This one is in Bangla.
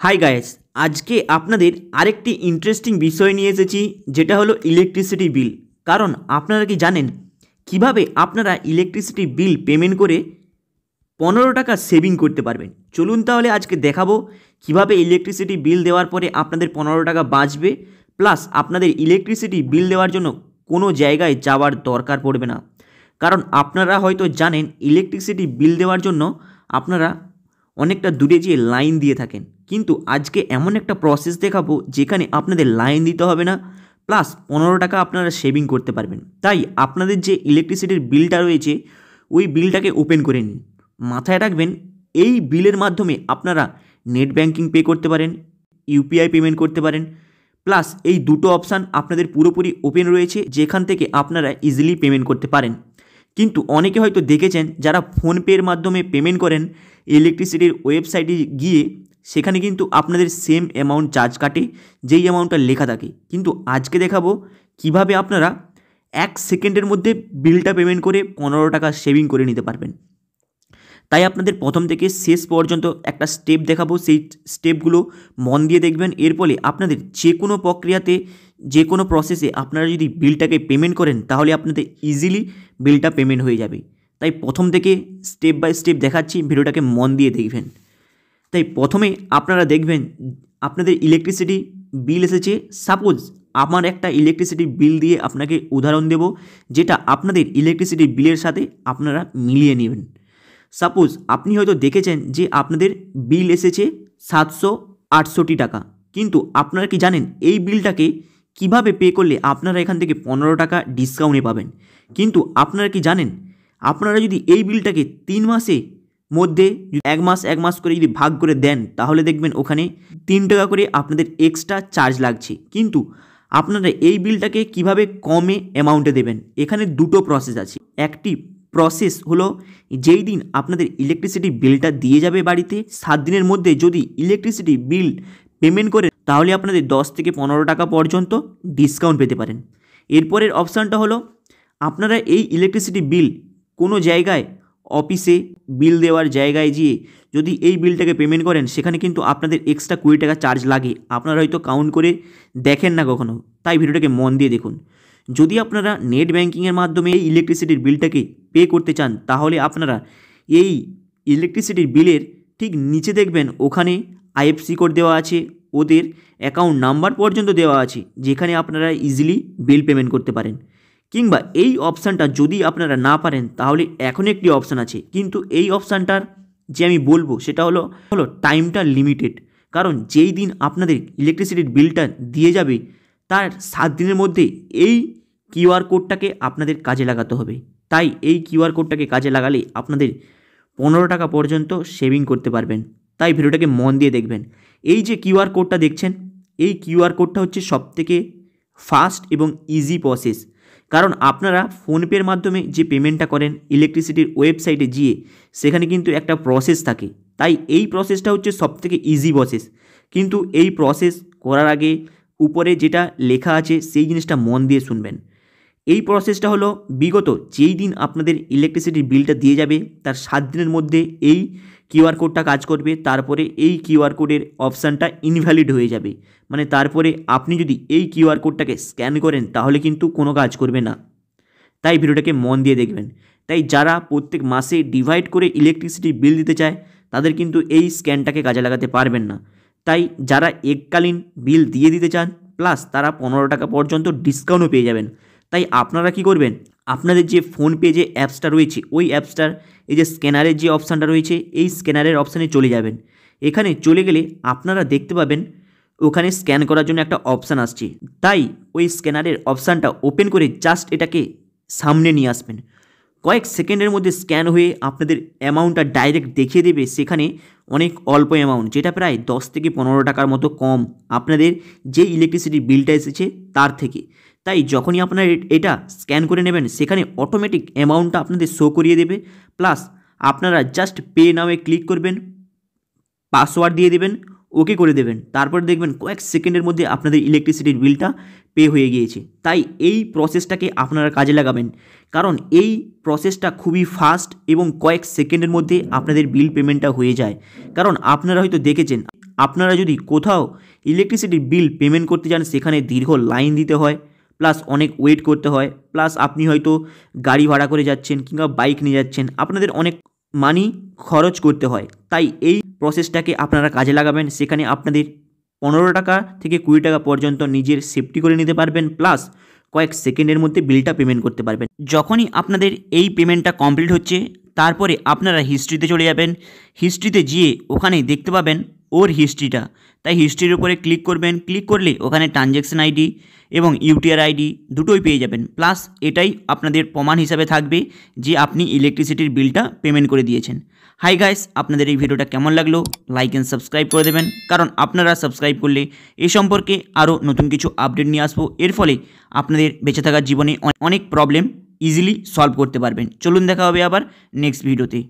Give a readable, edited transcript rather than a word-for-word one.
হাই গাইস, আজকে আপনাদের আরেকটি ইন্টারেস্টিং বিষয় নিয়ে এসেছি, যেটা হলো ইলেকট্রিসিটি বিল। কারণ আপনারা কি জানেন কিভাবে আপনারা ইলেকট্রিসিটি বিল পেমেন্ট করে 15 টাকা সেভিং করতে পারবেন? চলুন তাহলে আজকে দেখাবো কিভাবে ইলেকট্রিসিটি বিল দেওয়ার পরে আপনাদের 15 টাকা বাঁচবে, প্লাস আপনাদের ইলেকট্রিসিটি বিল দেওয়ার জন্য কোনো জায়গায় যাওয়ার দরকার পড়বে না। কারণ আপনারা হয়তো জানেন ইলেকট্রিসিটি বিল দেওয়ার জন্য আপনারা অনেকটা দূরে যেয়ে লাইন দিয়ে থাকেন, কিন্তু আজকে এমন একটা প্রসেস দেখাবো যেখানে আপনাদের লাইন দিতে হবে না, প্লাস 15 টাকা আপনারা সেভিং করতে পারবেন। তাই আপনাদের যে ইলেকট্রিসিটির বিলটা রয়েছে ওই বিলটাকে ওপেন করে নিন। মাথায় রাখবেন, এই বিলের মাধ্যমে আপনারা নেট ব্যাঙ্কিং পে করতে পারেন, ইউপিআই পেমেন্ট করতে পারেন, প্লাস এই দুটো অপশান আপনাদের পুরোপুরি ওপেন রয়েছে, যেখান থেকে আপনারা ইজিলি পেমেন্ট করতে পারেন। কিন্তু অনেকে হয়তো দেখেছেন যারা ফোনপের মাধ্যমে পেমেন্ট করেন ইলেকট্রিসিটির ওয়েবসাইটে গিয়ে, সেখানে কিন্তু আপনাদের সেম অ্যামাউন্ট চার্জ কাটে যেই অ্যামাউন্টটা লেখা থাকে। কিন্তু আজকে দেখাবো কিভাবে আপনারা 1 সেকেন্ডের মধ্যে বিলটা পেমেন্ট করে 15 টাকা সেভিং করে নিতে পারবেন। তাই আপনাদের প্রথম থেকে শেষ পর্যন্ত একটা স্টেপ দেখাবো, সেই স্টেপগুলো মন দিয়ে দেখবেন। এর ফলে আপনাদের যে কোনো প্রক্রিয়াতে, যে কোনো প্রসেসে আপনারা যদি বিলটাকে পেমেন্ট করেন তাহলে আপনাদের ইজিলি বিলটা পেমেন্ট হয়ে যাবে। তাই প্রথম থেকে স্টেপ বাই স্টেপ দেখাচ্ছি, ভিডিওটাকে মন দিয়ে দেখবেন। তাই প্রথমে আপনারা দেখবেন আপনাদের ইলেকট্রিসিটি বিল এসেছে। সাপোজ আমার একটা ইলেকট্রিসিটি বিল দিয়ে আপনাকে উদাহরণ দেব, যেটা আপনাদের ইলেকট্রিসিটি বিলের সাথে আপনারা মিলিয়ে নেবেন। সাপোজ আপনি হয়তো দেখেছেন যে আপনাদের বিল এসেছে 768 টাকা, কিন্তু আপনারা কি জানেন এই বিলটাকে কিভাবে পে করলে আপনারা এখান থেকে 15 টাকা ডিসকাউন্টে পাবেন? কিন্তু আপনারা কি জানেন আপনারা যদি এই বিলটাকে 3 মাসে মধ্যে এক মাস করে যদি ভাগ করে দেন, তাহলে দেখবেন ওখানে 3 টাকা করে আপনাদের এক্সট্রা চার্জ লাগছে। কিন্তু আপনারা এই বিলটাকে কিভাবে কমে অ্যামাউন্টে দেবেন, এখানে দুটো প্রসেস আছে। একটি প্রসেস হলো, যেই দিন আপনাদের ইলেকট্রিসিটি বিলটা দিয়ে যাবে বাড়িতে, 7 দিনের মধ্যে যদি ইলেকট্রিসিটি বিল পেমেন্ট করে, তাহলে আপনাদের 10 থেকে 15 টাকা পর্যন্ত ডিসকাউন্ট পেতে পারেন। এরপরের অপশানটা হলো, আপনারা এই ইলেকট্রিসিটি বিল কোনো জায়গায় অফিসে বিল দেওয়ার জায়গায় গিয়ে যদি এই বিলটাকে পেমেন্ট করেন, সেখানে কিন্তু আপনাদের এক্সট্রা 20 টাকা চার্জ লাগে। আপনারা হয়তো কাউন্ট করে দেখেন না কখনো, তাই ভিডিওটাকে মন দিয়ে দেখুন। যদি আপনারা নেট ব্যাঙ্কিংয়ের মাধ্যমে এই ইলেকট্রিসিটির বিলটাকে পে করতে চান, তাহলে আপনারা এই ইলেকট্রিসিটির বিলের ঠিক নিচে দেখবেন ওখানে আইএফসি কোড দেওয়া আছে, ওদের অ্যাকাউন্ট নাম্বার পর্যন্ত দেওয়া আছে, যেখানে আপনারা ইজিলি বিল পেমেন্ট করতে পারেন। কিংবা এই অপশানটা যদি আপনারা না পারেন, তাহলে এখন একটি অপশান আছে, কিন্তু এই অপশানটার যে আমি বলবো সেটা হলো টাইমটা লিমিটেড। কারণ যেই দিন আপনাদের ইলেকট্রিসিটির বিলটা দিয়ে যাবে তার 7 দিনের মধ্যে এই কিউআর কোডটাকে আপনাদের কাজে লাগাতে হবে। তাই এই কিউআর কোডটাকে কাজে লাগালে আপনাদের 15 টাকা পর্যন্ত সেভিং করতে পারবেন। তাই ভিডিওটাকে মন দিয়ে দেখবেন। এই যে কিউআর কোডটা দেখছেন, এই কিউআর কোডটা হচ্ছে সবথেকে ফাস্ট এবং ইজি প্রসেস। কারণ আপনারা ফোনপের মাধ্যমে যে পেমেন্টটা করেন ইলেকট্রিসিটির ওয়েবসাইটে গিয়ে, সেখানে কিন্তু একটা প্রসেস থাকে। তাই এই প্রসেসটা হচ্ছে সবথেকে ইজি প্রসেস। কিন্তু এই প্রসেস করার আগে উপরে যেটা লেখা আছে সেই জিনিসটা মন দিয়ে শুনবেন। এই প্রসেসটা হলো, বিগত যেই দিন আপনাদের ইলেকট্রিসিটির বিলটা দিয়ে যাবে তার 7 দিনের মধ্যে এই কিউআর কোডটা কাজ করবে। তারপরে এই কিউআর কোডের অপশানটা ইনভ্যালিড হয়ে যাবে, মানে তারপরে আপনি যদি এই কিউআর কোডটাকে স্ক্যান করেন তাহলে কিন্তু কোনো কাজ করবে না। তাই ভিডিওটাকে মন দিয়ে দেখবেন। তাই যারা প্রত্যেক মাসে ডিভাইড করে ইলেকট্রিসিটি বিল দিতে চায়, তাদের কিন্তু এই স্ক্যানটাকে কাজে লাগাতে পারবেন না। তাই যারা এককালীন বিল দিয়ে দিতে চান, প্লাস তারা 15 টাকা পর্যন্ত ডিসকাউন্টও পেয়ে যাবেন। তাই আপনারা কি করবেন, আপনাদের যে ফোনপে যে অ্যাপসটা রয়েছে, ওই অ্যাপসটার এই যে স্ক্যানারের যে অপশানটা রয়েছে, এই স্ক্যানারের অপশানে চলে যাবেন। এখানে চলে গেলে আপনারা দেখতে পাবেন ওখানে স্ক্যান করার জন্য একটা অপশান আসছে। তাই ওই স্ক্যানারের অপশানটা ওপেন করে জাস্ট এটাকে সামনে নিয়ে আসবেন। কয়েক সেকেন্ডের মধ্যে স্ক্যান হয়ে আপনাদের অ্যামাউন্টটা ডাইরেক্ট দেখিয়ে দেবে সেখানে অনেক অল্প অ্যামাউন্ট, যেটা প্রায় 10 থেকে 15 টাকার মতো কম আপনাদের যে ইলেকট্রিসিটির বিলটা এসেছে তার থেকে। তাই যখনই আপনারা এটা স্ক্যান করে নেবেন, সেখানে অটোমেটিক অ্যামাউন্টটা আপনাদের শো করিয়ে দেবে। প্লাস আপনারা জাস্ট পে নাওয়ে ক্লিক করবেন, পাসওয়ার্ড দিয়ে দেবেন, ওকে করে দেবেন। তারপর দেখবেন কয়েক সেকেন্ডের মধ্যে আপনাদের ইলেকট্রিসিটির বিলটা পে হয়ে গিয়েছে। তাই এই প্রসেসটাকে আপনারা কাজে লাগাবেন, কারণ এই প্রসেসটা খুবই ফাস্ট এবং কয়েক সেকেন্ডের মধ্যে আপনাদের বিল পেমেন্টটা হয়ে যায়। কারণ আপনারা হয়তো দেখেছেন আপনারা যদি কোথাও ইলেকট্রিসিটির বিল পেমেন্ট করতে যান সেখানে দীর্ঘ লাইন দিতে হয়, প্লাস অনেক ওয়েট করতে হয়, প্লাস আপনি হয়তো গাড়ি ভাড়া করে যাচ্ছেন কিংবা বাইক নিয়ে যাচ্ছেন, আপনাদের অনেক মানি খরচ করতে হয়। তাই এই প্রসেসটাকে আপনারা কাজে লাগাবেন। সেখানে আপনাদের 15 টাকা থেকে 20 টাকা পর্যন্ত নিজের সেফটি করে নিতে পারবেন, প্লাস কয়েক সেকেন্ডের মধ্যে বিলটা পেমেন্ট করতে পারবেন। যখনই আপনাদের এই পেমেন্টটা কমপ্লিট হচ্ছে তারপরে আপনারা হিস্ট্রিতে চলে যাবেন। হিস্ট্রিতে গিয়ে ওখানে দেখতে পাবেন ওর হিস্ট্রিটা, তাই হিস্ট্রির উপরে ক্লিক করবেন। ক্লিক করলে ওখানে ট্রানজ্যাকশন আইডি এবং ইউটিআর আইডি দুটোই পেয়ে যাবেন, প্লাস এটাই আপনাদের প্রমাণ হিসাবে থাকবে যে আপনি ইলেকট্রিসিটির বিলটা পেমেন্ট করে দিয়েছেন। হাই গাইস, আপনাদের এই ভিডিওটা কেমন লাগলো লাইক অ্যান্ড সাবস্ক্রাইব করে দেবেন, কারণ আপনারা সাবস্ক্রাইব করলে এ সম্পর্কে আরও নতুন কিছু আপডেট নিয়ে আসবো। এর ফলে আপনাদের বেঁচে থাকার জীবনে অনেক প্রবলেম ইজিলি সলভ করতে পারবেন। চলুন দেখা হবে আবার নেক্সট ভিডিওতে।